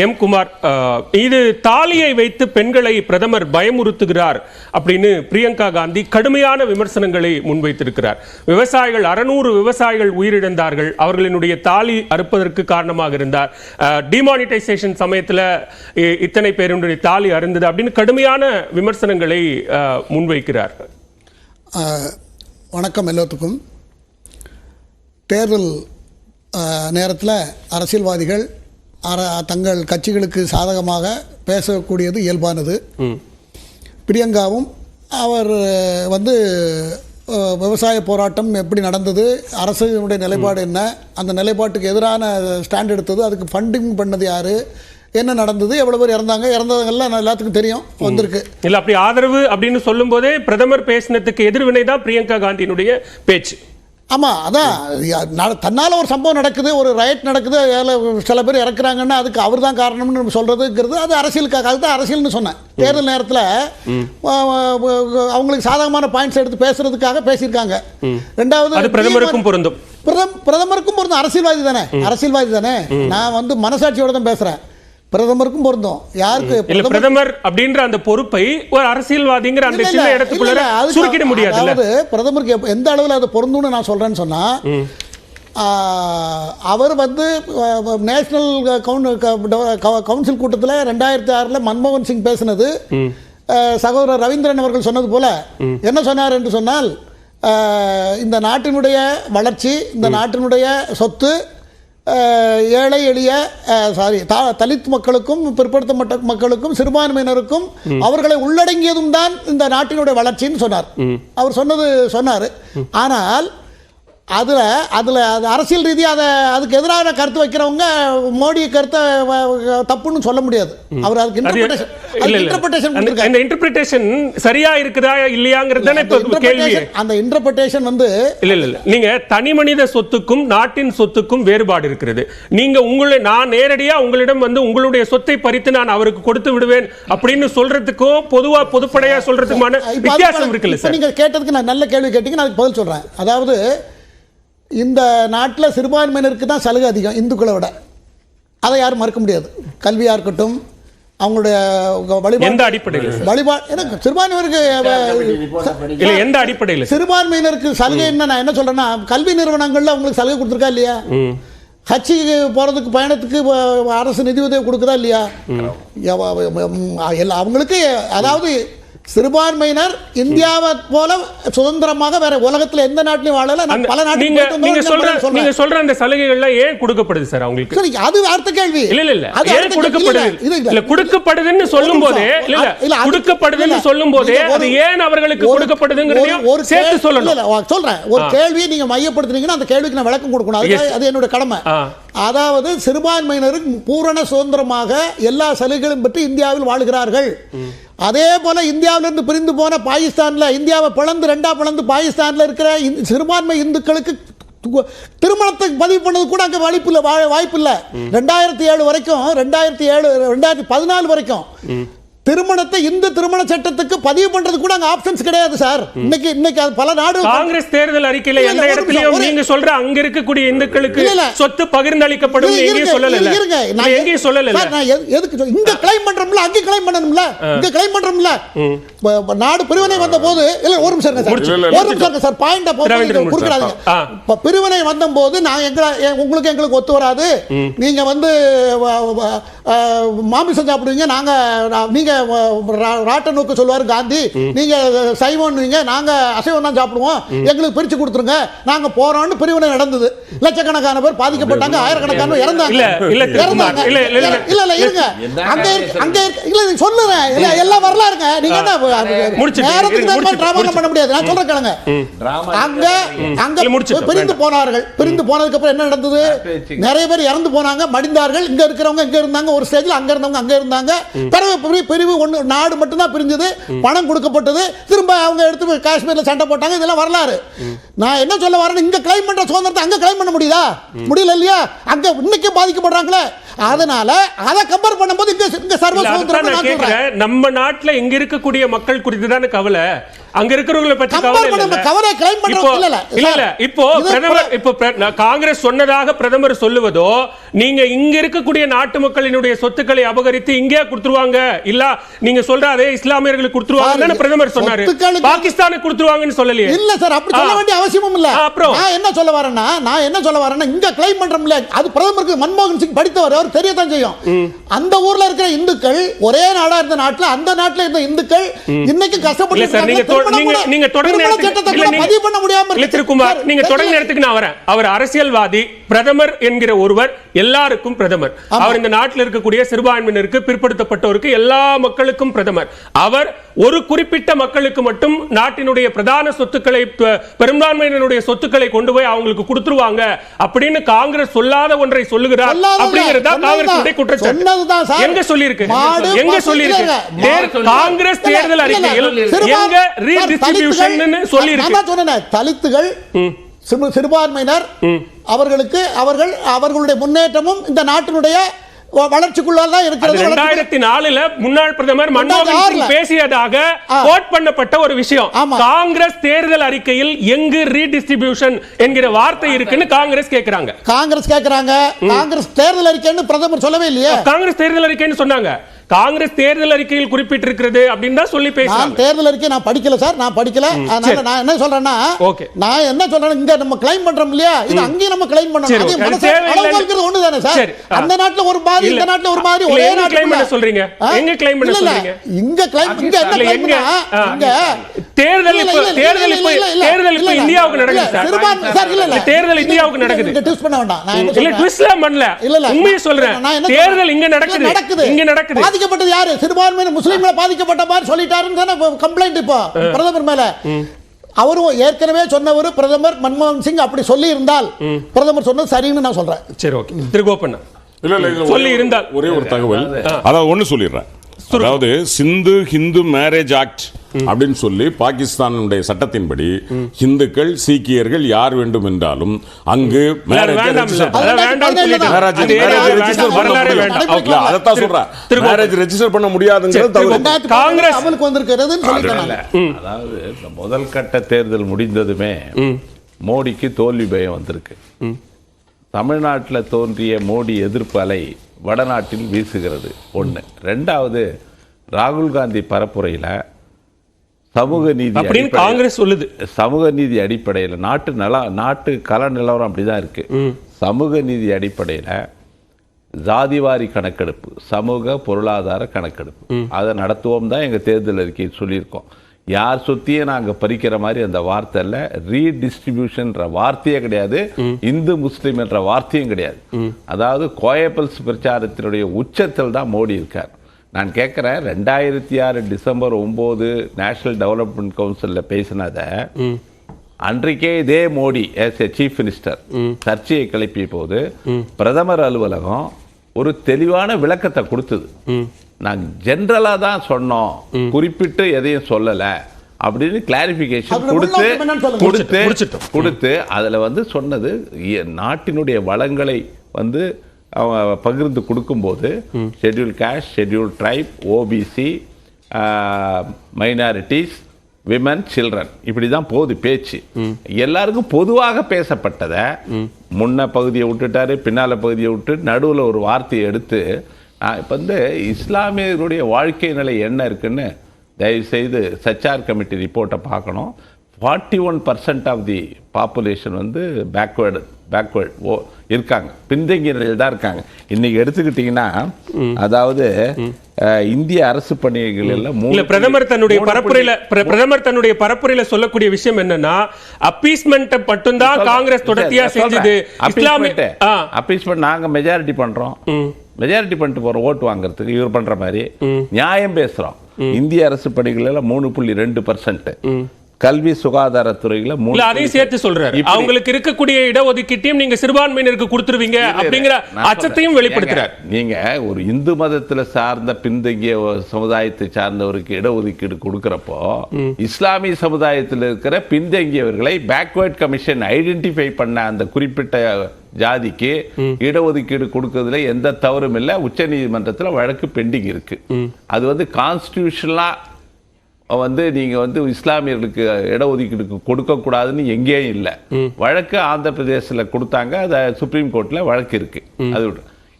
M Kumar, இது தாலியை வைத்து பெண்களை பிரதமர் பயமுறுத்துகிறார் அப்படின்னு பிரியங்கா காந்தி கடுமையான விமர்சனங்களை முன்வைத்திருக்கிறார். விவசாயிகள் 600 விவசாயிகள் உயிரிழந்தார்கள், அவர்களினுடைய தாலி அறுப்பதற்கு காரணமாக இருந்தார். டிமானிட்டைசேஷன் சமயத்தில் இத்தனை பேருடைய தாலி அருந்தது அப்படின்னு கடுமையான விமர்சனங்களை முன்வைக்கிறார். வணக்கம் எல்லோத்துக்கும். தேர்தல் நேரத்தில் அரசியல்வாதிகள் தங்கள் கட்சிகளுக்கு சாதகமாக பேசக்கூடியது இயல்பானது. பிரியங்காவும் அவர் விவசாய போராட்டம் எப்படி நடந்தது, அரசுடைய நிலைப்பாடு என்ன, அந்த நிலைப்பாட்டுக்கு எதிரான ஸ்டாண்ட் எடுத்தது, அதுக்கு ஃபண்டிங் பண்ணது யாரு, என்ன நடந்தது, எவ்வளவு பேர் இறந்ததெல்லாம் எல்லாத்துக்கும் தெரியும் வந்திருக்கு. இல்ல அப்படி ஆதரவு அப்படின்னு சொல்லும் போதே பிரதமர் பேசினதுக்கு எதிர்வினை தான் பிரியங்கா காந்தியினுடைய பேச்சு. ஆமாம், அதான் தன்னால் ஒரு சம்பவம் நடக்குது, ஒரு ரைட் நடக்குது, சில பேர் இறக்குறாங்கன்னா அதுக்கு அவர் தான் காரணம்னு சொல்கிறதுங்கிறது அது அரசியலுக்காக. அதுதான் அரசியல்னு சொன்னேன். தேர்தல் நேரத்தில் அவங்களுக்கு சாதகமான பாயிண்ட்ஸ் எடுத்து பேசுறதுக்காக பேசியிருக்காங்க. ரெண்டாவது பிரதமருக்கும் பொருந்தும். பிரதமருக்கும் பொருந்தும். அரசியல்வாதி தானே. நான் மனசாட்சியோட தான் பேசுகிறேன். பிரதமருக்கும் பொருந்தும். யாருக்கு பிரதமர் அப்படின்ற அந்த பொறுப்பை ஒரு அரசியல்வாதிங்கிற அந்த சின்ன இடத்துக்குள்ள சுருக்கிட முடியாது. அதாவது பிரதமருக்கு எந்த அளவில் அது பொருந்தும்னு நான் சொல்றேன்னு சொன்னா, அவர் நேஷனல் கவுன்சில் கூட்டத்தில் 2006 மன்மோகன் சிங் பேசினது, சகோதரர் ரவீந்திரன் அவர்கள் சொன்னது போல என்ன சொன்னார் என்று சொன்னால், இந்த நாட்டினுடைய வளர்ச்சி, இந்த நாட்டினுடைய சொத்து ஏழை எளிய தலித் மக்களுக்கும் பிற்படுத்தப்பட்ட மக்களுக்கும் சிறுபான்மையினருக்கும் அவர்களை உள்ளடங்கியதும் தான் இந்த நாட்டினுடைய வளர்ச்சின்னு சொன்னார். அவர் சொன்னார். ஆனால் அதில் அரசியல் ரீதியாக அதுக்கு எதிரான கருத்து வைக்கிறவங்க மோடி கருத்தை தப்புன்னு சொல்ல முடியாது. அவர் அதுக்கு இன்டர்பிரேஷன் சரியா இருக்குதா இல்லையாங்கிறது தானே இப்ப கேள்வி. அந்த இன்டர்பிரேஷன் இல்ல நீங்க தனி மனித சொத்துக்கும் நாட்டின் சொத்துக்கும் வேறுபாடு இருக்கிறது. நீங்க நான் நேரடியா உங்களிடம் உங்களுடைய சொத்தை பறித்து நான் அவருக்கு கொடுத்து விடுவேன் அப்படின்னு சொல்றதுக்கும் பொதுப்படையா சொல்றதுக்குமான வித்தியாசம் இருக்குல்ல சார்? நீங்க கேட்டதுக்கு நான் நல்ல கேள்வி கேட்டீங்க, நான் பதில் சொல்றேன். அதாவது இந்த நாட்டில் சிறுபான்மையினருக்கு தான் சலுகை அதிகம் இந்துக்களை விட. அதை யாரும் மறுக்க முடியாது. கல்வியாக இருக்கட்டும், அவங்களுடைய சிறுபான்மையினருக்கு சலுகை என்ன, நான் என்ன சொல்றேன்னா, கல்வி நிறுவனங்கள்ல அவங்களுக்கு சலுகை கொடுத்துருக்கா இல்லையா? ஹஜ்ஜுக்கு போறதுக்கு பயணத்துக்கு அரசு நிதி உதவி கொடுக்குதா இல்லையா? அவங்களுக்கு அதாவது சிறுபான்மையினர் இந்தியாவை போல சுதந்திரமாக வேற உலகத்துல எந்த நாட்டிலும் வாழல. பல நீங்க சொல்ற அந்த சலுகைகள்ல ஏன் கொடுக்கப்படுது சார் அவங்களுக்கு? அது அடுத்த கேள்வி. இல்ல ஏன் கொடுக்கப்படுது? இல்ல கொடுக்கப்படுதுன்னு சொல்லும்போதே கொடுக்கப்படுதுன்னு சொல்லும்போதே அது ஏன் அவர்களுக்கு கொடுக்கப்படுதுங்கிறதையும் ஒரு சேர்த்து சொல்லணும். சொல்றேன். ஒரு கேள்வி நீங்க மையப்படுத்துனீங்கன்னா அந்த கேள்விக்கு நான் விளக்கம் கொடுக்கணும். அது என்னோட கடமை. அதாவது சிறுபான்மையினருக்கு பூரண சுதந்திரமாக எல்லா சலுகைகளும் பெற்று இந்தியாவில் வாழ்கிறார்கள். அதே போல இந்தியாவிலிருந்து பிரிந்து போன பாகிஸ்தான்ல, இந்தியாவை ரெண்டா பிளந்து பாகிஸ்தான்ல இருக்கிற சிறுபான்மை இந்துக்களுக்கு திருமணத்துக்கு பதிவு பண்ணது கூட அங்க வாய்ப்பு இல்ல. 2007 வரைக்கும் 2014 வரைக்கும் திருமணத்தை இந்து திருமண சட்டத்துக்கு பதிவு பண்றது கூட அங்க ஆப்ஷன்ஸ் கிடையாது சார். இன்னைக்கு பல நாடுகள் காங்கிரஸ் தேர்தல் அறிக்கையில எந்த இடத்துலயும் நீங்க சொல்ற அங்க இருக்கக்கூடிய இந்துக்களுக்கு சொத்து பகிர்ந்தளிக்கப்படும் எங்கேயும் சொல்லல. எங்கேயும் சொல்லல. எதுக்கு இங்க கிளைம் பண்றோம்ல, அங்க கிளைம் பண்ணணும்ல. இங்க கிளைம் பண்றோம்ல. நாடு பிரிவினை வந்த போது இல்ல ஒரு நிமிஷம் சார், பாயிண்ட கொடுக்குறாங்க. பிரிவினை வந்த போது உங்களுக்கு எங்களுக்கு ஒத்து வராது, நீங்க மாமிசம் சாப்பிடுவீங்க, நீங்க ராட்ட நோக்கு சொல்லுவாரு காந்தி, நீங்க சைவம், நாங்க அசைவம் தான் சாப்பிடுவோம், எங்களுக்கு பிரிச்சு கொடுத்துருங்க, நாங்க போறோம்னு பிரிவினை நடந்தது. லட்சக்கணக்கான பேர் பாதிக்கப்பட்டாங்க, ஆயிரக்கணக்கான இறந்தாங்க. சொல்லுறேன் எல்லாம் வரலாறுங்க. நீங்க பண்ண முடியாது. நான் சொல்றேன் கேளுங்க. அங்க பிரிந்து போனார்கள். பிரிந்து போனதுக்கு அப்புறம் என்ன நடந்தது? நிறைய பேர் இறந்து போனாங்க, மடிந்தார்கள். இங்க இருக்கிறவங்க இங்க இருந்தாங்க, ஒரு ஸ்டேஜ்ல அங்க இருந்தவங்க அங்க இருந்தாங்க. பிரிவு ஒன்று நாடு மட்டும்தான் பிரிஞ்சது, பணம் கொடுக்கப்பட்டது, திரும்ப அவங்க எடுத்து காஷ்மீர்ல சண்டை போட்டாங்க. இதெல்லாம் வரலாறு. நான் என்ன சொல்ல வரேன், இங்க கிளைம் பண்ற சுதந்திரத்தை அங்க கிளைம் பண்ண முடியுதா? முடியல இல்லையா? அங்க இன்னைக்கு பாதிக்கப்படுறாங்களே. அதனால அதை கம்பேர் பண்ணும்போது இங்க சர்வ சுதந்திரம். நம்ம நாட்டுல இங்க இருக்கக்கூடிய மக்கள் குறித்து தானே கவலை. அங்க இருக்கிறவங்களை பத்தி கம்பேர் பண்ண கவரை கிளைம் பண்றது இல்ல. இப்போ பிரதமர் காங்கிரஸ் சொன்னதாக பிரதமர் சொல்லுவதோ, நீங்க இங்க இருக்கக்கூடிய நாட்டு மக்களினுடைய சொத்துக்களை அபகரித்து இங்கே கொடுத்துருவாங்க, இல்ல நீங்க சொல்ற அதே இஸ்லாமியர்களுக்கு கொடுத்துருவாங்கன்னு பிரதமர் சொன்னாரு. பாகிஸ்தானுக்கு கொடுத்துருவாங்கன்னு சொல்லலையே. இல்ல சார், அப்படி சொல்ல வேண்டிய அவசியமும் இல்ல. அப்புறம் நான் என்ன சொல்ல வரேன்னா இங்க கிளைம் பண்றோம்ல, அது பிரதமருக்கு மன்மோகன் சிங் படித்தவர், அவர் தெரியத்தான் செய்யும். அந்த ஊர்ல இருக்கிற இந்துக்கள் ஒரே நாடா இருந்த நாட்டுல, அந்த நாட்டுல இருந்த இந்துக்கள் இன்னைக்கு கஷ்டப்பட்டு நீங்க தொடர்ந்து பதிவு பண்ண முடியாம திருக்குமார், நீங்க தொடர்ந்து நேரத்துக்கு நான் வரேன். அவர் அரசியல்வாதி, பிரதமர் என்கிற ஒருவர் எல்லாருக்கும் பிரதமர். அவர் இந்த நாட்டில் இருக்கக்கூடிய சிறுபான்மையினருக்கு, பிற்படுத்தப்பட்டோருக்கு, எல்லா மக்களுக்கும் பிரதமர். அவர் ஒரு குறிப்பிட்ட மக்களுக்கு மட்டும் நாட்டினுடைய பிரதான சொத்துக்களை, பெரும்பான்மையினருடைய சொத்துக்களை கொண்டு போய் அவங்களுக்கு கொடுத்துருவாங்க அப்படின்னு காங்கிரஸ் சொல்லாத ஒன்றை சொல்லுகிறார் அப்படிங்கறதா காங்கிரஸ் குற்றச்சாட்டு. எங்க சொல்லியிருக்கு? எங்க சொல்லியிருக்கு? காங்கிரஸ் தேர்தல் அறிக்கையில் எங்க ரீடிஸ்ட்ரிபியூஷன் சொல்லியிருக்கு? தலித்துகள், சிறுபான்மையினர், அவர்களுடைய முன்னேற்றமும் இந்த நாட்டினுடைய வளர்ச்சிக்குள்ளதான் இருக்கிறது. 2004 முன்னாள் பிரதமர் மன்மோகன் சிங் பேசியதாக கோட் பண்ணப்பட்ட ஒரு விஷயம். காங்கிரஸ் தேர்தல் அறிக்கையில் எங்கு ரீடிஸ்ட்ரிபியூஷன் என்கிற வார்த்தை இருக்குன்னு காங்கிரஸ் கேக்குறாங்க. காங்கிரஸ் தேர்தல் அறிக்கைன்னு பிரதமர் சொல்லவே இல்லையே. காங்கிரஸ் தேர்தல் அறிக்கைன்னு சொன்னாங்க. காங்கிரஸ் தேர்தல் அறிக்கையில் குறிப்பிட்டிருக்கிறது அப்படின்னு தான் சொல்லி பேசுறாங்க. தேர்தல் அறிக்கை நான் படிக்கல சார், அதனால நான் என்ன சொல்றேன்னா, இங்க நம்ம கிளைம் பண்றோம் இல்லையா, இது அங்கேயும் நம்ம கிளைம் பண்ணணும். ஒண்ணுதானே சார்? அந்த நாட்டுல ஒரு மாதிரி, இந்த நாட்டுல ஒரு மாதிரி, ஒரே நாட்டுல கிளைம் பண்ண சொல்றீங்க. எங்க கிளைம் பண்ண சொல்றீங்க? இங்க கிளைம், இங்க என்ன கிளைம் பண்ணா, தேர்தல் இப்ப இந்தியாவுக்கு நடக்குது சார். இல்ல தேர்தல் இந்தியாவுக்கு நடக்குது. ட்விஸ்ட் பண்ண வேண்டாம். நான் என்ன இல்ல ட்விஸ்ட்லாம் பண்ணல. உண்மையை சொல்றேன். தேர்தல் இங்க நடக்குது. இங்க நடக்குது. பாதிக்கப்பட்டது யாரு? சிறுபான்மையினர் முஸ்லிம்கள் பாதிக்கப்பட்ட மாதிரி சொல்லிட்டாருன்னு கம்ப்ளைண்ட் இப்போ பிரதமர் மேல. அவரும் ஏற்கனவே சொன்னவர் பிரதமர் மன்மோகன் சிங் அப்படி சொல்லி இருந்தால் பிரதமர் சொன்னது சரின்னு நான் சொல்றேன். சரி, ஓகே. திருகோப்பண்ணா சொல்லி இருந்தால் ஒரே ஒரு தகவல், அதாவது ஒன்னு சொல்லிடுறேன். அதாவது சிந்து ஹிந்து மேரேஜ் ஆக்ட் அப்படின்னு சொல்லி பாகிஸ்தானுடைய சட்டத்தின்படி இந்துக்கள், சீக்கியர்கள் யார் வேண்டும் என்றாலும் அங்கு மேரேஜ் ரெஜிஸ்டர் பண்ண முடியாதுங்கிறது காங்கிரஸ் அமலுக்கு வந்திருக்கிறதுன்னு சொல்லிட்டாங்க. அதாவது முதல் கட்ட தேர்தல் முடிந்ததுமே மோடிக்கு தோல்வி பயம் வந்திருக்கு. தமிழ்நாட்டில் தோன்றிய மோடி எதிர்ப்பு அலை வடநாட்டில் வீசுகிறது. ஒன்று. ரெண்டாவது, ராகுல் காந்தி பரப்புரையில் சமூக நீதி காங்கிரஸ் சொல்லுது. சமூக நீதி அடிப்படையில் நாட்டு கள நிலவரம் அப்படிதான் இருக்கு. சமூக நீதி அடிப்படையில் ஜாதிவாரி கணக்கெடுப்பு, சமூக பொருளாதார கணக்கெடுப்பு அதை நடத்துவோம் தான் எங்கள் தேர்தல் அறிக்கையில் சொல்லியிருக்கோம். யார் சொத்தியும் நாங்கள் பறிக்கிற மாதிரி அந்த வார்த்தை இல்லை. ரீடிஸ்ட்ரிபியூஷன் வார்த்தையே கிடையாது, இந்து முஸ்லீம் என்ற வார்த்தையும் கிடையாது. அதாவது கோயபல்ஸ் பிரச்சாரத்தினுடைய உச்சத்தில் தான் மோடி இருக்கார். நான் கேட்குறேன், 2006 டிசம்பர் 9 நேஷனல் டெவலப்மெண்ட் கவுன்சிலில் பேசினதை அன்றைக்கே இதே Modi as a chief minister சர்ச்சையை கிளப்பிய போது பிரதமர் அலுவலகம் ஒரு தெளிவான விளக்கத்தை கொடுத்தது. நாங்கள் ஜென்ரலாக தான் சொன்னோம், குறிப்பிட்டு எதையும் சொல்லலை அப்படின்னு கிளாரிஃபிகேஷன் கொடுத்து அதில் சொன்னது நாட்டினுடைய வளங்களை பகிர்ந்து கொடுக்கும்போது schedule cost, schedule try, OBC, minorities, women, children, இப்படி தான் போகுது பேச்சு. எல்லாருக்கும் பொதுவாக பேசப்பட்டதை முன்ன பகுதியை விட்டுட்டாரு, பின்னால பகுதியை விட்டு நடுவில் ஒரு வார்த்தையை எடுத்து இப்போ இஸ்லாமியர்களுடைய வாழ்க்கை நிலை என்ன இருக்குன்னு தயவுசெய்து சச்சார் கமிட்டி ரிப்போர்ட்டை பார்க்கணும். 41% ஆஃப் தி பாப்புலேஷன் பேக்வேர்டு இருக்காங்க, பின்தங்கிய நிலையில் தான் இருக்காங்க. இன்னைக்கு எடுத்துக்கிட்டீங்கன்னா, அதாவது இந்திய அரசு பணிகள் எல்லாம் பிரதமர் தன்னுடைய பரப்புரையில சொல்லக்கூடிய விஷயம் என்னன்னா, அப்பீஸ்மென்ட் மட்டும்தான் காங்கிரஸ் தொடர்ச்சியா செஞ்சது. அப்பீஸ்மென்ட் நாங்க மெஜாரிட்டி பண்றோம், மெஜாரிட்டி பண்ணிட்டு போறோம் ஓட்டு வாங்குறதுக்கு. இவர் பண்ற மாதிரி நியாயம் பேசுறோம். இந்திய அரசு பணிகள் எல்லாம் 3.2%, கல்வி சுகாதாரத்துறையில அதையும் சேர்த்து சொல்றாரு. அவங்களுக்கு இருக்கக்கூடிய இடஒதுக்கீட்டையும் நீங்க சிறுபான்மையினருக்கு கொடுத்துருவீங்க அப்படிங்கிற அச்சத்தையும் வெளிப்படுத்துறார். நீங்க ஒரு இந்து மதத்துல சார்ந்த பின்தங்கிய சமுதாயத்தை சார்ந்தவருக்கு இடஒதுக்கீடு கொடுக்கறப்போ இஸ்லாமிய சமுதாயத்தில் இருக்கிற பின்தங்கியவர்களை பேக்வர்ட் கமிஷன் ஐடென்டிஃபை பண்ண அந்த குறிப்பிட்ட ஜாதிக்கு இடஒதுக்கீடு கொடுக்கறதுல எந்த தவறும் இல்லை. உச்ச நீதிமன்றத்தில் வழக்கு பெண்டிங் இருக்கு. அது கான்ஸ்டிடியூஷனலா வந்து நீங்க வந்து இஸ்லாமியர்களுக்கு இடஒதுக்கீடு கொடுக்க கூடாதுன்னு எங்கேயும் இல்லை. வழக்கு ஆந்திர பிரதேசத்துல கொடுத்தாங்க, அது சுப்ரீம் கோர்ட்ல வழக்கு இருக்கு. அது